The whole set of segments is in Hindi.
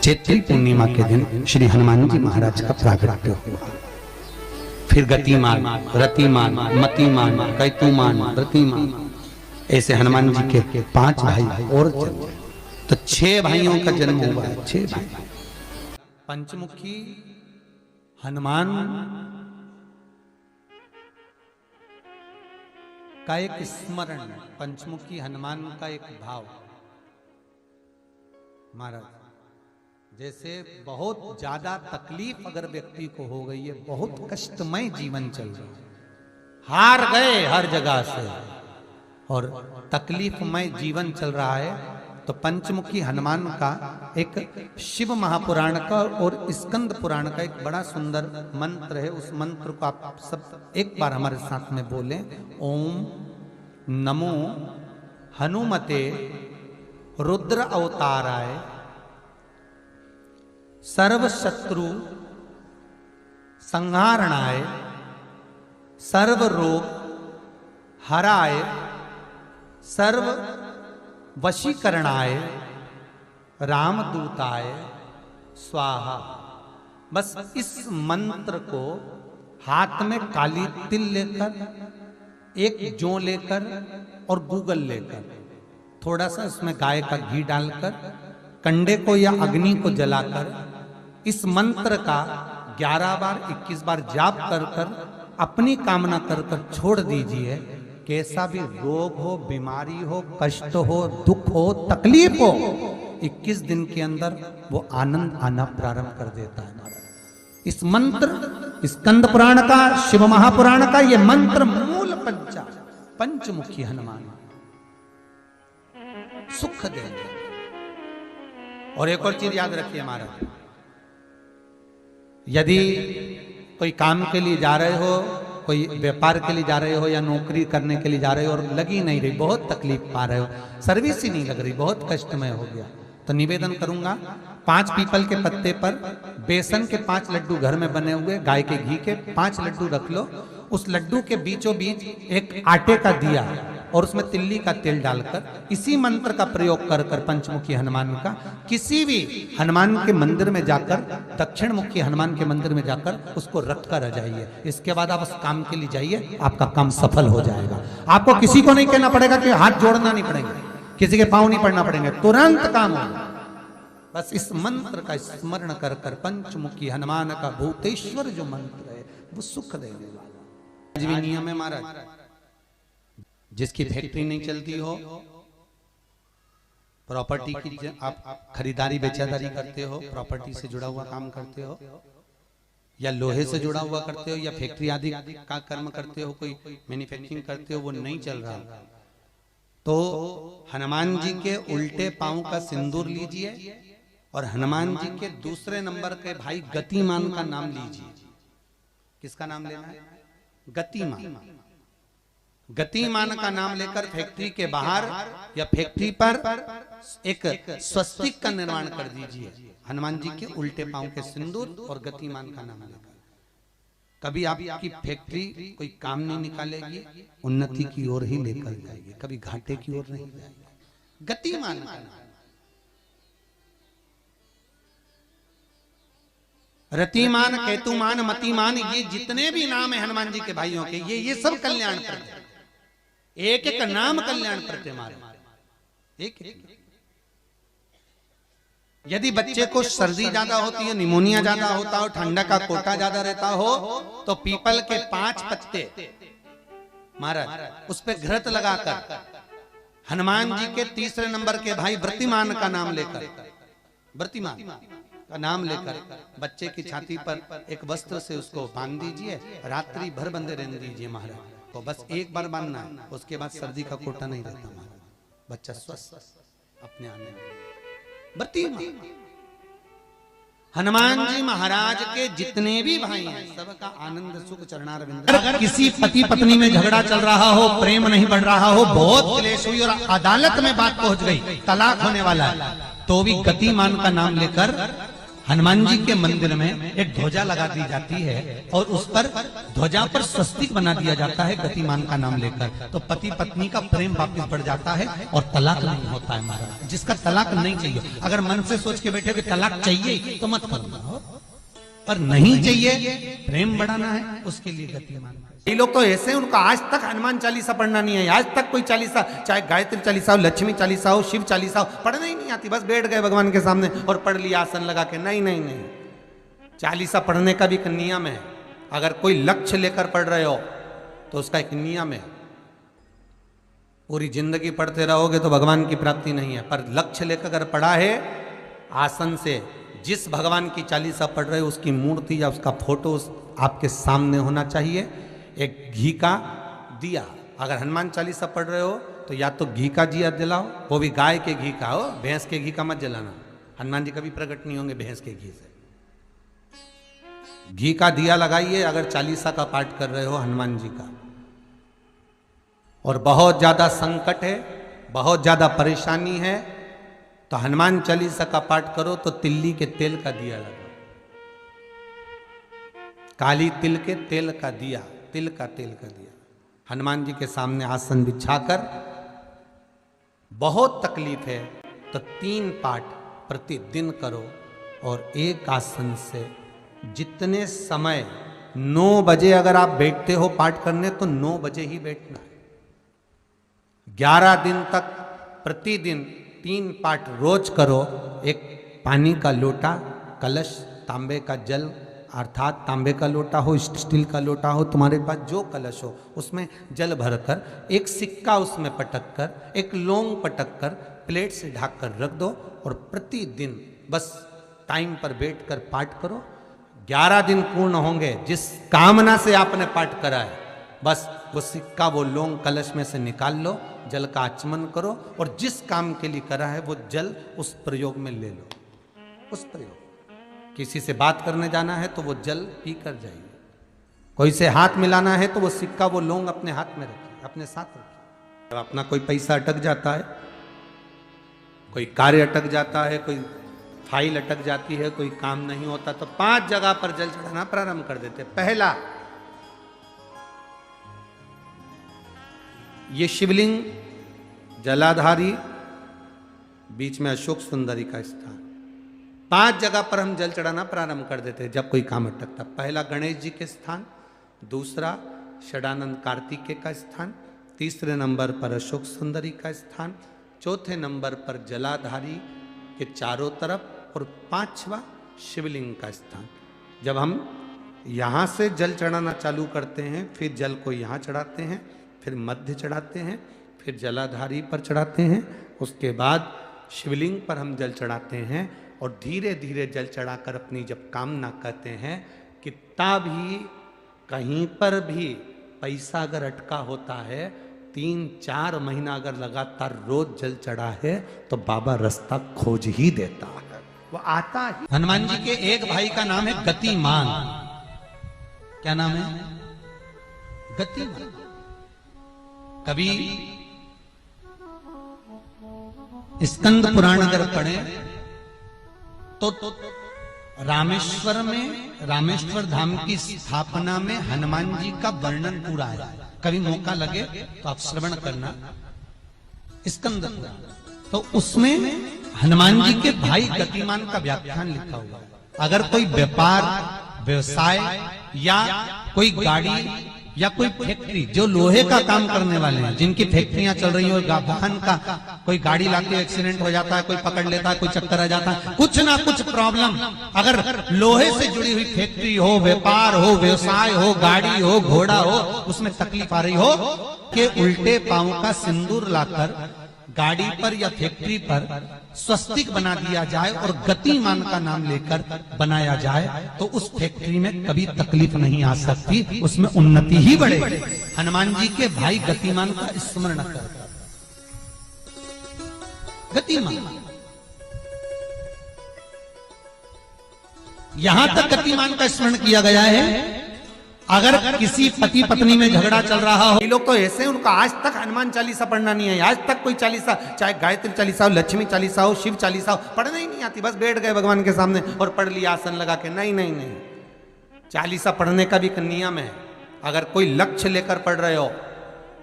चैत्री पूर्णिमा के दिन श्री हनुमान जी महाराज का प्रागट्य हुआ। फिर गतिमान, रतिमान, मतिमान, कैतुमान, व्रतिमान, ऐसे हनुमान जी के 5 भाई और जन्म, तो 6 भाइयों का जन्म हुआ है। 6 भाई। पंचमुखी हनुमान का एक स्मरण, पंचमुखी हनुमान का एक भाव। महाराज जैसे बहुत ज्यादा तकलीफ अगर व्यक्ति को हो गई है, बहुत कष्टमय जीवन चल रहा है, हार गए हर जगह से और तकलीफमय जीवन चल रहा है, तो पंचमुखी हनुमान का एक शिव महापुराण का और स्कंद पुराण का एक बड़ा सुंदर मंत्र है। उस मंत्र को आप सब एक बार हमारे साथ में बोलें। ओम नमो हनुमते रुद्र अवताराय सर्व शत्रु संहारणाय सर्व रोग हराय सर्व वशीकरणाय रामदूताय स्वाहा। बस इस मंत्र को हाथ में काली तिल लेकर, एक जौ लेकर और गूगल लेकर, थोड़ा सा उसमें गाय का घी डालकर, कंडे को या अग्नि को जलाकर इस मंत्र का 11 बार 21 बार जाप कर कर अपनी कामना कर कर छोड़ दीजिए। कैसा भी रोग हो, बीमारी हो, कष्ट हो, दुख हो, तकलीफ हो, 21 दिन के अंदर वो आनंद आना प्रारंभ कर देता है। इस मंत्र, स्कंद पुराण का, शिव महापुराण का ये मंत्र मूल पंचमुखी हनुमान सुख देंगे। और एक और चीज याद रखिए महाराज, यदि कोई काम के लिए जा रहे हो, कोई व्यापार के लिए जा रहे हो या नौकरी करने के लिए जा रहे हो और लगी नहीं रही, बहुत तकलीफ पा रहे हो, सर्विस ही नहीं लग रही, बहुत कष्टमय हो गया, तो निवेदन करूंगा 5 पीपल के पत्ते पर बेसन के 5 लड्डू घर में बने हुए, गाय के घी के 5 लड्डू रख लो। उस लड्डू के बीचों बीच एक आटे का दिया और उसमें तिल्ली का तेल डालकर इसी मंत्र का प्रयोग कर कर पंचमुखी हनुमान का किसी भी हनुमान के मंदिर में जाकर, दक्षिण मुखी हनुमान के मंदिर में जाकर उसको रख कर आ जाइए। इसके बाद आप उस काम के लिए जाइए, आपका काम सफल हो जाएगा। आपको किसी को नहीं कहना पड़ेगा कि हाथ जोड़ना नहीं पड़ेंगे, किसी के पांव नहीं पड़ना पड़ेंगे, तुरंत काम होगा। बस इस मंत्र का स्मरण कर कर पंचमुखी हनुमान का भूतेश्वर जो मंत्र है वो सुख देने वाला। आज भी नियम है महाराज, जिसकी फैक्ट्री नहीं चलती हो, प्रॉपर्टी की आप खरीदारी बेचादारी करते हो, प्रॉपर्टी से जुड़ा हुआ काम करते हो या लोहे से जुड़ा हुआ करते हो या फैक्ट्री आदि का कर्म करते हो, कोई मैन्युफैक्चरिंग करते हो, वो नहीं चल रहा, तो हनुमान जी के उल्टे पांव का सिंदूर लीजिए और हनुमान जी के दूसरे नंबर के भाई गतिमान का नाम लीजिए। किसका नाम लेना है? गतिमान। गतिमान का नाम लेकर फैक्ट्री के बाहर या फैक्ट्री पर एक स्वस्तिक का निर्माण कर दीजिए, हनुमान जी के उल्टे पांव के सिंदूर और गतिमान का नाम लेकर। कभी आपकी फैक्ट्री कोई काम नहीं निकालेगी, उन्नति की ओर ही लेकर जाएगी, कभी घाटे की ओर नहीं जाएगी। गतिमान का नाम, रतिमान, केतुमान, मतिमान, ये जितने भी नाम है हनुमान जी के भाइयों के, ये सब कल्याण करते, एक एक नाम कल्याण करते हमारे, एक एक। यदि बच्चे को सर्दी ज्यादा होती है, निमोनिया ज्यादा होता हो, ठंडा का कोटा ज्यादा रहता हो, तो पीपल के 5 पत्ते महाराज उस पे घृत लगाकर हनुमान जी के तीसरे नंबर के भाई व्रतिमान का नाम लेकर, व्रतिमान का नाम लेकर बच्चे की छाती पर एक वस्त्र से उसको बांध दीजिए, रात्रि भर बंधे रहने दीजिए महाराज। तो बस एक बार बांधना है, उसके बाद सर्दी का कोटा नहीं रहता महाराज, बच्चा स्वस्थ अपने आने में। हनुमान जी महाराज के जितने भी भाई हैं सबका आनंद सुख चरणारविंद। अगर किसी पति पत्नी में झगड़ा चल रहा हो, प्रेम नहीं बढ़ रहा हो, बहुत क्लेश हुई और अदालत में बात पहुंच गई, तलाक होने वाला है, तो भी गतिमान का नाम लेकर हनुमान जी के मंदिर में एक ध्वजा लगा दी जाती है और उस पर ध्वजा पर स्वस्तिक बना दिया जाता है गतिमान का नाम लेकर। तो पति पत्नी का प्रेम वापस बढ़ जाता है और तलाक नहीं होता है महाराज। जिसका तलाक नहीं चाहिए, अगर मन से सोच के बैठे कि तलाक चाहिए तो मत करना, पर नहीं चाहिए, प्रेम बढ़ाना है, उसके लिए गतिमान। ये लोग तो ऐसे हैं, उनका आज तक हनुमान चालीसा पढ़ना नहीं है। आज तक कोई चालीसा, चाहे गायत्री चालीसा हो, लक्ष्मी चालीसा हो, शिव चालीसा हो, पढ़ना ही नहीं आती। बस बैठ गए भगवान के सामने और पढ़ लिया आसन लगा के। नहीं नहीं नहीं, चालीसा पढ़ने का भी एक नियम है। अगर कोई लक्ष्य लेकर पढ़ रहे हो तो उसका एक नियम है। पूरी जिंदगी पढ़ते रहोगे तो भगवान की प्राप्ति नहीं है, पर लक्ष्य लेकर अगर पढ़ा है आसन से, जिस भगवान की चालीसा पढ़ रहे हो उसकी मूर्ति या उसका फोटो आपके सामने होना चाहिए। एक घी का दिया, अगर हनुमान चालीसा पढ़ रहे हो तो या तो घी का दिया जलाओ, वो भी गाय के घी का हो, भैंस के घी का मत जलाना। हनुमान जी कभी प्रकट नहीं होंगे भैंस के घी से। घी का दिया लगाइए अगर चालीसा का पाठ कर रहे हो हनुमान जी का। और बहुत ज्यादा संकट है, बहुत ज्यादा परेशानी है तो हनुमान चालीसा का पाठ करो तो तिल्ली के तेल का दिया लगाओ। काली तिल के तेल का दिया, तिल का तेल का दिया हनुमान जी के सामने आसन बिछाकर। बहुत तकलीफ है तो 3 पाठ प्रतिदिन करो और एक आसन से जितने समय 9 बजे अगर आप बैठते हो पाठ करने तो 9 बजे ही बैठना है। 11 दिन तक प्रतिदिन 3 पाठ रोज करो। एक पानी का लोटा, कलश, तांबे का जल अर्थात तांबे का लोटा हो, स्टील का लोटा हो, तुम्हारे पास जो कलश हो उसमें जल भरकर एक सिक्का उसमें पटक कर, एक लौंग पटक कर प्लेट से ढक कर रख दो और प्रतिदिन बस टाइम पर बैठकर पाठ करो। 11 दिन पूर्ण होंगे, जिस कामना से आपने पाठ करा है बस वो सिक्का, वो लौंग कलश में से निकाल लो, जल का आचमन करो और जिस काम के लिए करा है वो जल उस प्रयोग में ले लो। उस प्रयोग, किसी से बात करने जाना है तो वो जल पी कर जाइए, कोई से हाथ मिलाना है तो वो सिक्का, वो लौंग अपने हाथ में रखिए, अपने साथ रखिए। जब अपना कोई पैसा अटक जाता है, कोई कार्य अटक जाता है, कोई फाइल अटक जाती है, कोई काम नहीं होता तो 5 जगह पर जल चढ़ाना प्रारंभ कर देते। पहला, ये शिवलिंग जलाधारी, बीच में अशोक सुंदरी का स्थान, 5 जगह पर हम जल चढ़ाना प्रारंभ कर देते हैं जब कोई काम अटकता। पहला गणेश जी के स्थान, दूसरा षडानंद कार्तिकेय का स्थान, तीसरे नंबर पर अशोक सुंदरी का स्थान, चौथे नंबर पर जलाधारी के चारों तरफ और 5वां शिवलिंग का स्थान। जब हम यहाँ से जल चढ़ाना चालू करते हैं, फिर जल को यहाँ चढ़ाते हैं, फिर मध्य चढ़ाते हैं, फिर जलाधारी पर चढ़ाते हैं, उसके बाद शिवलिंग पर हम जल चढ़ाते हैं और धीरे धीरे जल चढ़ाकर अपनी जब कामना कहते हैं, कितना भी कहीं पर भी पैसा अगर अटका होता है, 3-4 महीना अगर लगातार रोज जल चढ़ा है तो बाबा रास्ता खोज ही देता है, वो आता है। हनुमान जी के एक भाई का नाम है गतिमान। क्या नाम है? गतिमान। कभी स्कंद पुराण अगर पढ़े तो रामेश्वर में, रामेश्वर धाम की स्थापना में हनुमान जी का वर्णन पूरा है। कभी मौका लगे तो आप श्रवण करना स्कंद पुराण, तो उसमें हनुमान जी के भाई गतिमान का व्याख्यान लिखा हुआ है। अगर कोई व्यापार, व्यवसाय या कोई गाड़ी या कोई फैक्ट्री, जो लोहे का काम करने वाले हैं, जिनकी फैक्ट्रियां चल रही हो, वाहन का कोई गाड़ी लाके एक्सीडेंट हो जाता है, कोई पकड़ लेता है, कोई चक्कर आ जाता है, कुछ ना कुछ प्रॉब्लम, अगर लोहे से जुड़ी हुई फैक्ट्री हो, व्यापार हो, व्यवसाय हो, गाड़ी हो, घोड़ा हो, उसमें तकलीफ आ रही हो कि उल्टे पांव का सिंदूर लाकर गाड़ी पर या फैक्ट्री पर स्वस्तिक बना दिया जाए और गतिमान का नाम लेकर बनाया जाए तो उस फैक्ट्री में कभी तकलीफ नहीं आ सकती, उसमें उन्नति ही बढ़ेगी। हनुमान जी के भाई गतिमान का स्मरण कर, गतिमान, यहां तक गतिमान का स्मरण किया गया है अगर किसी पति पत्नी में झगड़ा चल रहा हो, ये लोग तो ऐसे, उनका आज तक हनुमान चालीसा पढ़ना नहीं है, आज तक कोई चालीसा, चाहे गायत्री चालीसा हो, लक्ष्मी चालीसा हो, शिव चालीसा हो, पढ़ना ही नहीं आती। बस बैठ गए भगवान के सामने और पढ़ लिया आसन लगा के। नहीं नहीं नहीं, चालीसा पढ़ने का भी एक नियम है। अगर कोई लक्ष्य लेकर पढ़ रहे हो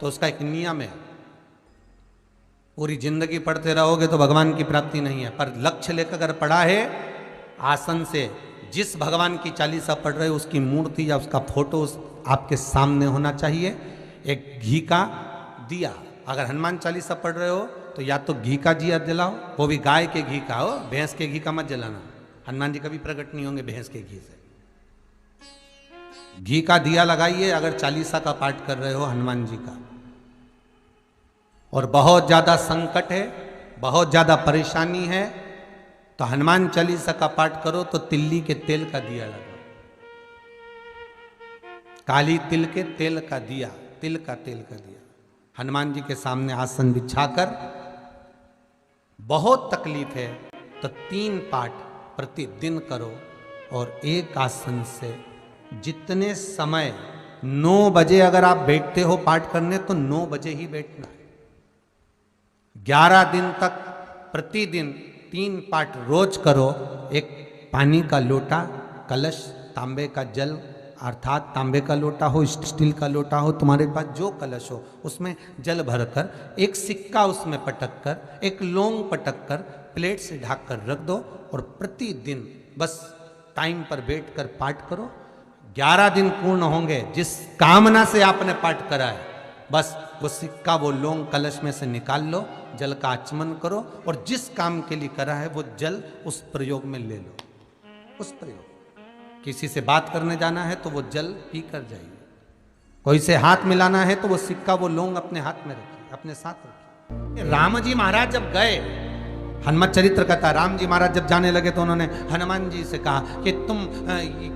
तो उसका एक नियम है। पूरी जिंदगी पढ़ते रहोगे तो भगवान की प्राप्ति नहीं है, पर लक्ष्य लेकर अगर पढ़ा है आसन से, जिस भगवान की चालीसा पढ़ रहे हो उसकी मूर्ति या उसका फोटो आपके सामने होना चाहिए। एक घी का दिया, अगर हनुमान चालीसा पढ़ रहे हो तो या तो घी का दिया जलाओ, वो भी गाय के घी का हो, भैंस के घी का मत जलाना। हनुमान जी कभी प्रकट नहीं होंगे भैंस के घी से। घी का दिया लगाइए अगर चालीसा का पाठ कर रहे हो हनुमान जी का। और बहुत ज्यादा संकट है, बहुत ज्यादा परेशानी है, तो हनुमान चालीसा का पाठ करो तो तिल्ली के तेल का दिया लगाओ, काली तिल के तेल का दिया, तिल का तेल का दिया हनुमान जी के सामने आसन बिछाकर। बहुत तकलीफ है तो 3 पाठ प्रतिदिन करो। और एक आसन से जितने समय, 9 बजे अगर आप बैठते हो पाठ करने तो 9 बजे ही बैठना है। 11 दिन तक प्रतिदिन 3 पाठ रोज करो। एक पानी का लोटा, कलश, तांबे का जल, अर्थात तांबे का लोटा हो, स्टील का लोटा हो, तुम्हारे पास जो कलश हो उसमें जल भरकर, एक सिक्का उसमें पटक कर, एक लौंग पटक कर प्लेट से ढक कर रख दो और प्रतिदिन बस टाइम पर बैठकर पाठ करो। 11 दिन पूर्ण होंगे, जिस कामना से आपने पाठ करा है बस वो सिक्का, वो लौंग कलश में से निकाल लो, जल का आचमन करो और जिस काम के लिए करा है वो जल उस प्रयोग में ले लो। उस प्रयोग, किसी से बात करने जाना है तो वो जल पी कर जाइए, कोई से हाथ मिलाना है तो वो सिक्का, वो लौंग अपने हाथ में रखिए, अपने साथ रखिए। राम जी महाराज जब गए, हनुमत चरित्र कहता, राम जी महाराज जब जाने लगे तो उन्होंने हनुमान जी से कहा कि तुम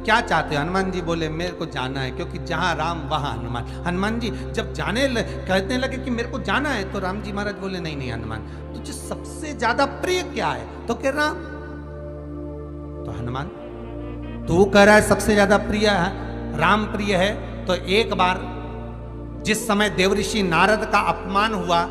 क्या चाहते हो। हनुमान जी बोले मेरे को जाना है, क्योंकि जहाँ राम वहाँ हनुमान। हनुमान जी जब कहने लगे कि मेरे को जाना है, तो राम जी महाराज बोले नहीं नहीं हनुमान, तुझे सबसे ज्यादा प्रिय क्या है? तो कह राम। तो हनुमान, तू कह रहा है सबसे ज्यादा प्रिय है, राम प्रिय है, तो एक बार जिस समय देवऋषि नारद का अपमान हुआ,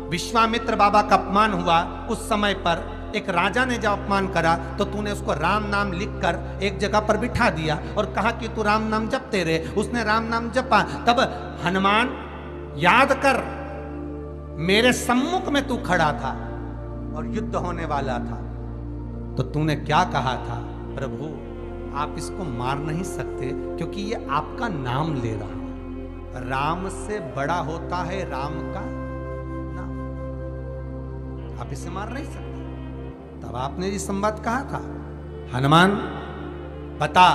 विश्वामित्र बाबा का अपमान हुआ, उस समय पर एक राजा ने जब अपमान करा तो तूने उसको राम नाम लिखकर एक जगह पर बिठा दिया और कहा कि तू राम नाम जपते रहे। उसने राम नाम जपा। तब हनुमान, याद कर, मेरे सम्मुख में तू खड़ा था और युद्ध होने वाला था, तो तूने क्या कहा था? प्रभु आप इसको मार नहीं सकते क्योंकि ये आपका नाम ले रहा है। राम से बड़ा होता है राम का नाम, आप इसे मार नहीं सकते। तब आपने ये संवाद कहा था, हनुमान बता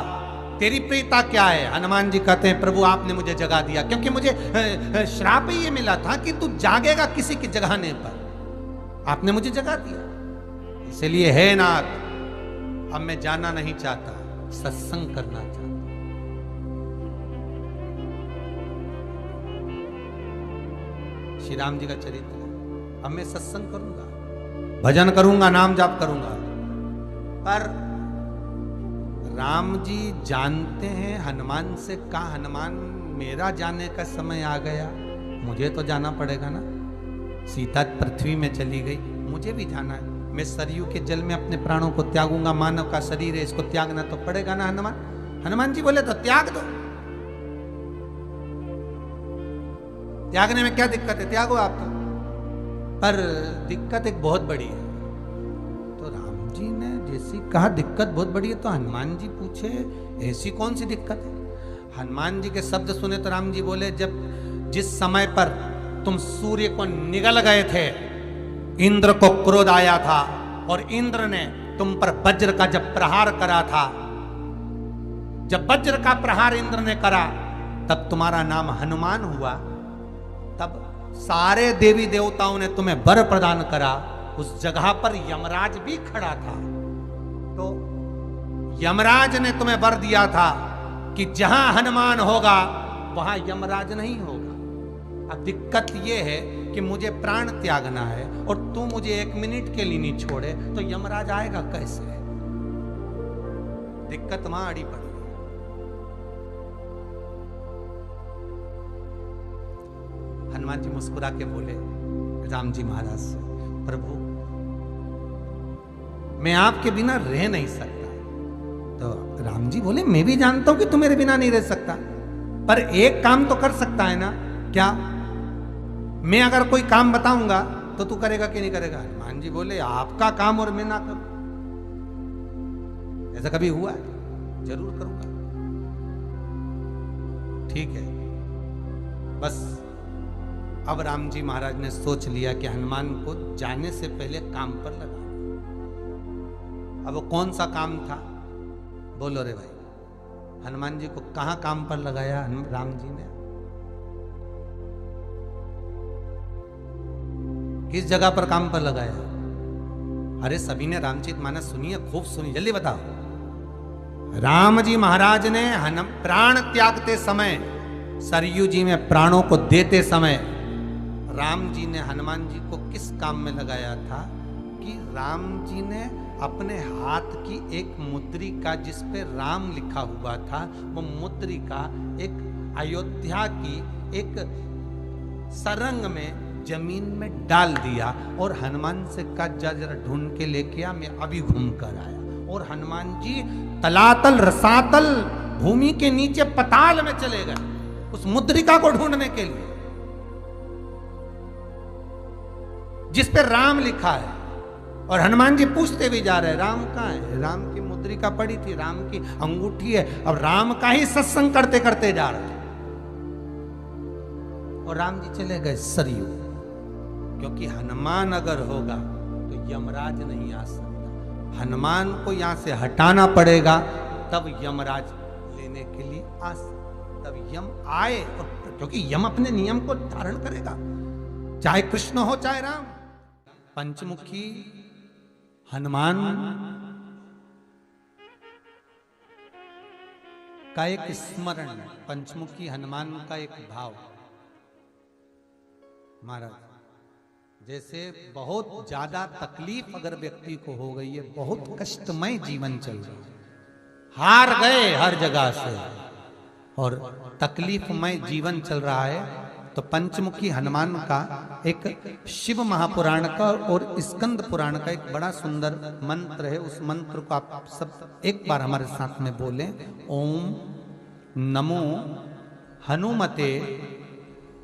तेरी प्रियता क्या है? हनुमान जी कहते हैं प्रभु आपने मुझे जगा दिया, क्योंकि मुझे श्राप ही ये मिला था कि तू जागेगा किसी के जगाने पर, आपने मुझे जगा दिया। इसलिए है नाथ, अब मैं जाना नहीं चाहता, सत्संग करना चाहता। श्री राम जी का चरित्र, अब मैं सत्संग करूंगा, भजन करूंगा, नाम जाप करूंगा। पर राम जी जानते हैं हनुमान से, कहा हनुमान मेरा जाने का समय आ गया, मुझे तो जाना पड़ेगा ना। सीता पृथ्वी में चली गई, मुझे भी जाना है। मैं सरयू के जल में अपने प्राणों को त्यागूंगा, मानव का शरीर है, इसको त्यागना तो पड़ेगा ना हनुमान। हनुमान जी बोले तो त्याग दो, त्यागने में क्या दिक्कत है, त्यागो आप तो। पर दिक्कत एक बहुत बड़ी है। तो राम जी ने जैसी कहा दिक्कत बहुत बड़ी है, तो हनुमान जी पूछे ऐसी कौन सी दिक्कत है? हनुमान जी के शब्द सुने तो राम जी बोले, जब जिस समय पर तुम सूर्य को निगल गए थे, इंद्र को क्रोध आया था और इंद्र ने तुम पर वज्र का जब प्रहार करा था, जब वज्र का प्रहार इंद्र ने करा तब तुम्हारा नाम हनुमान हुआ। तब सारे देवी देवताओं ने तुम्हें वर प्रदान करा। उस जगह पर यमराज भी खड़ा था, तो यमराज ने तुम्हें वर दिया था कि जहां हनुमान होगा वहां यमराज नहीं होगा। अब दिक्कत यह है कि मुझे प्राण त्यागना है और तू मुझे 1 मिनट के लिए नहीं छोड़े, तो यमराज आएगा कैसे? दिक्कत वहां अड़ी पड़ी। हनुमान जी मुस्कुरा के बोले राम जी महाराज से, प्रभु मैं आपके बिना रह नहीं सकता। तो राम जी बोले मैं भी जानता हूं कि तू मेरे बिना नहीं रह सकता, पर एक काम तो कर सकता है ना। क्या? मैं अगर कोई काम बताऊंगा तो तू करेगा कि नहीं करेगा? हनुमान जी बोले आपका काम और मैं ना करूं, ऐसा कभी हुआ है? जरूर करूंगा। ठीक है। बस अब राम जी महाराज ने सोच लिया कि हनुमान को जाने से पहले काम पर लगा। अब वो कौन सा काम था? बोलो रे भाई। हनुमान जी को कहां काम पर लगाया राम जी ने? किस जगह पर काम पर लगाया? अरे सभी ने रामचरितमानस सुनी है, खूब सुनी, जल्दी बताओ। राम जी महाराज ने प्राण त्यागते समय, सरयू जी में प्राणों को देते समय, राम जी ने हनुमान जी को किस काम में लगाया था कि राम जी ने अपने हाथ की एक मुद्रिका जिस पे राम लिखा हुआ था, वो मुद्रिका एक अयोध्या की एक सरंग में जमीन में डाल दिया और हनुमान से कहा जा जरा ढूंढ के लेके आ, मैं अभी घूम कर आया। और हनुमान जी तलातल रसातल भूमि के नीचे पताल में चले गए उस मुद्रिका को ढूंढने के लिए जिस पे राम लिखा है। और हनुमान जी पूछते भी जा रहे राम कहाँ है? राम की मुद्रिका पड़ी थी, राम की अंगूठी है। अब राम का ही सत्संग करते करते जा रहे और राम जी चले गए सरयू, क्योंकि हनुमान अगर होगा तो यमराज नहीं आ सकता। हनुमान को यहां से हटाना पड़ेगा तब यमराज लेने के लिए आ सकता, तब यम आए। और क्योंकि यम अपने नियम को धारण करेगा, चाहे कृष्ण हो चाहे राम। पंचमुखी हनुमान का एक स्मरण, पंचमुखी हनुमान का एक भाव। महाराज जैसे बहुत ज्यादा तकलीफ अगर व्यक्ति को हो गई है, बहुत कष्टमय जीवन चल रहा है, हार गए हर जगह से और तकलीफमय जीवन चल रहा है, तो पंचमुखी हनुमान का एक शिव महापुराण का और स्कंद पुराण का एक बड़ा सुंदर मंत्र है। उस मंत्र को आप सब एक बार हमारे साथ में बोलें। ओम नमो हनुमते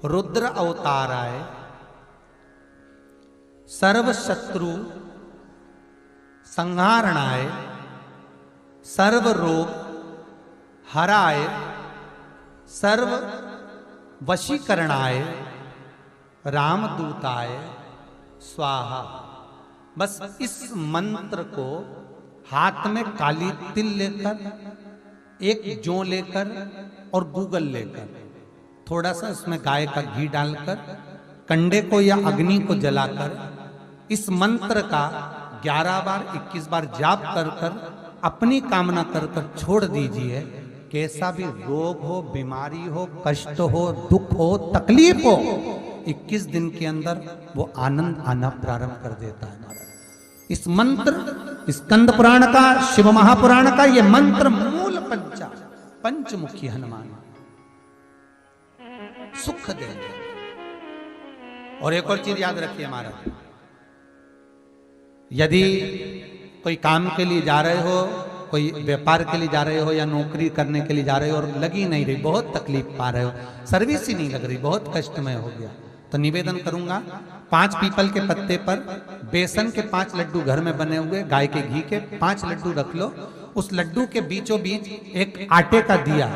रुद्र अवताराय सर्व शत्रु संहारणाय सर्व रोग हराय सर्व वशीकरणाय रामदूताय स्वाहा। बस इस मंत्र को हाथ में काली तिल लेकर, एक जौ लेकर और गूगल लेकर, थोड़ा सा उसमें गाय का घी डालकर, कंडे को या अग्नि को जलाकर इस मंत्र का 11 बार 21 बार जाप कर कर अपनी कामना कर कर छोड़ दीजिए। कैसा भी रोग हो, बीमारी हो, कष्ट हो, दुख हो, तकलीफ हो, 21 दिन के अंदर वो आनंद आना प्रारंभ कर देता है। इस मंत्र, स्कंद पुराण का, शिव महापुराण का ये मंत्र मूल पंचमुखी हनुमान सुख देंगे। और एक और चीज याद रखिए महाराज, यदि कोई काम के लिए जा रहे हो, कोई व्यापार के लिए जा रहे हो या नौकरी करने के लिए जा रहे हो और लगी नहीं रही, बहुत तकलीफ पा रहे हो, सर्विस ही नहीं लग रही, बहुत कष्टमय हो गया, तो निवेदन करूंगा 5 पीपल के पत्ते पर बेसन के 5 लड्डू घर में बने हुए, गाय के घी के 5 लड्डू रख लो। उस लड्डू के बीचों बीच एक आटे का दिया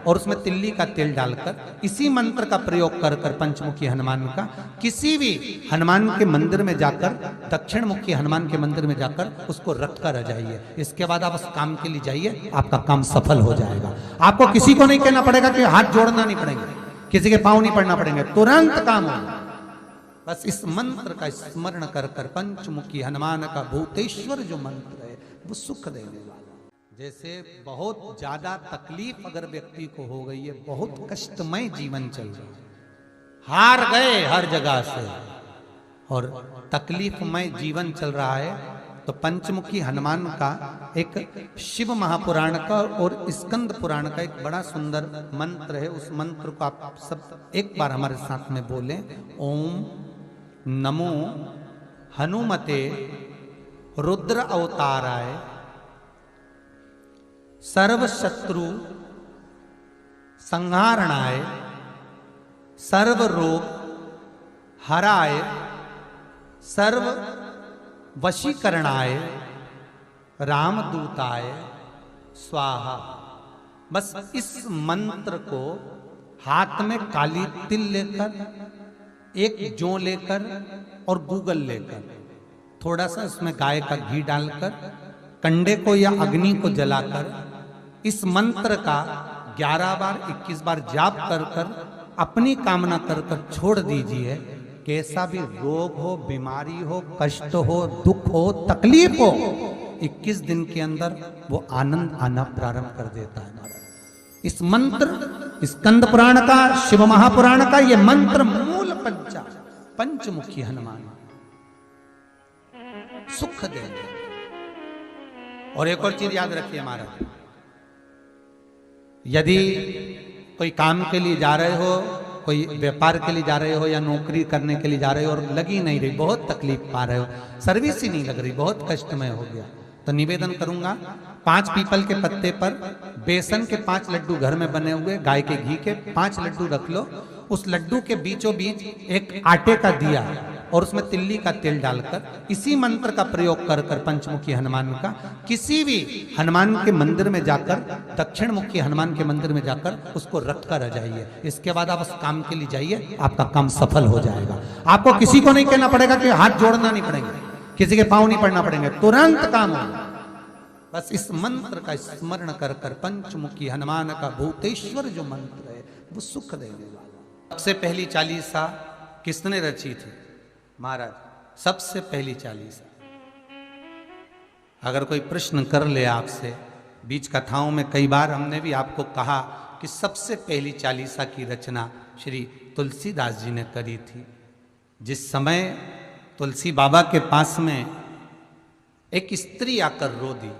और उसमें तिल्ली का तेल डालकर इसी मंत्र का प्रयोग कर कर पंचमुखी हनुमान का किसी भी हनुमान के मंदिर में जाकर, दक्षिण मुखी हनुमान के मंदिर में जाकर उसको रख कर आ जाइए। इसके बाद आप उस काम के लिए जाइए, आपका काम सफल हो जाएगा। आपको किसी को नहीं कहना पड़ेगा कि हाथ जोड़ना नहीं पड़ेंगे, किसी के पांव नहीं पड़ना पड़ेंगे, तुरंत काम होगा। बस इस मंत्र का स्मरण कर कर पंचमुखी हनुमान का भूतेश्वर जो मंत्र है वो सुख देने वाला। जैसे बहुत ज्यादा तकलीफ अगर व्यक्ति को हो गई है, बहुत कष्टमय जीवन चल रहा है, हार गए हर जगह से और तकलीफमय जीवन चल रहा है, तो पंचमुखी हनुमान का एक शिव महापुराण का और स्कंद पुराण का एक बड़ा सुंदर मंत्र है। उस मंत्र को आप सब एक बार हमारे साथ में बोलें। ओम नमो हनुमते रुद्र अवताराय सर्व शत्रु संहारणाय सर्व रोग हराय सर्व वशीकरणाय रामदूताय स्वाहा। बस इस मंत्र को हाथ में काली तिल लेकर, एक जौ लेकर और गूगल लेकर, थोड़ा सा इसमें गाय का घी डालकर, कंडे को या अग्नि को जलाकर इस मंत्र का 11 बार 21 बार जाप कर कर अपनी कामना कर कर छोड़ दीजिए। कैसा भी रोग हो, बीमारी हो, कष्ट हो, दुख हो, तकलीफ हो, 21 दिन के अंदर वो आनंद आना प्रारंभ कर देता है। इस मंत्र स्कंद पुराण का, शिव महापुराण का ये मंत्र मूल पंचमुखी हनुमान सुख देंगे। और एक और चीज याद रखिए हमारा, यदि कोई काम के लिए जा रहे हो, कोई व्यापार के लिए जा रहे हो या नौकरी करने के लिए जा रहे हो और लगी नहीं रही, बहुत तकलीफ पा रहे हो, सर्विस ही नहीं लग रही, बहुत कष्टमय हो गया, तो निवेदन करूंगा 5 पीपल के पत्ते पर बेसन के 5 लड्डू घर में बने हुए, गाय के घी के 5 लड्डू रख लो। उस लड्डू के बीचों बीच एक आटे का दिया और उसमें तिल्ली का तेल डालकर इसी मंत्र का प्रयोग कर कर पंचमुखी हनुमान का किसी भी हनुमान के मंदिर में जाकर, दक्षिण मुखी हनुमान के मंदिर में जाकर उसको रख कर आ जाइए। इसके बाद आप उस काम के लिए जाइए, आपका काम सफल हो जाएगा। आपको किसी को नहीं कहना पड़ेगा कि हाथ जोड़ना नहीं पड़ेंगे, किसी के पांव नहीं पड़ना पड़ेंगे, तुरंत काम होगा। बस इस मंत्र का स्मरण कर कर पंचमुखी हनुमान का भूतेश्वर जो मंत्र है वो सुख देने वाला। सबसे पहली चालीसा किसने रची थी? महाराज, सबसे पहली चालीसा। अगर कोई प्रश्न कर ले आपसे, बीच कथाओं में कई बार हमने भी आपको कहा कि सबसे पहली चालीसा की रचना श्री तुलसीदास जी ने करी थी। जिस समय तुलसी बाबा के पास में एक स्त्री आकर रो दी,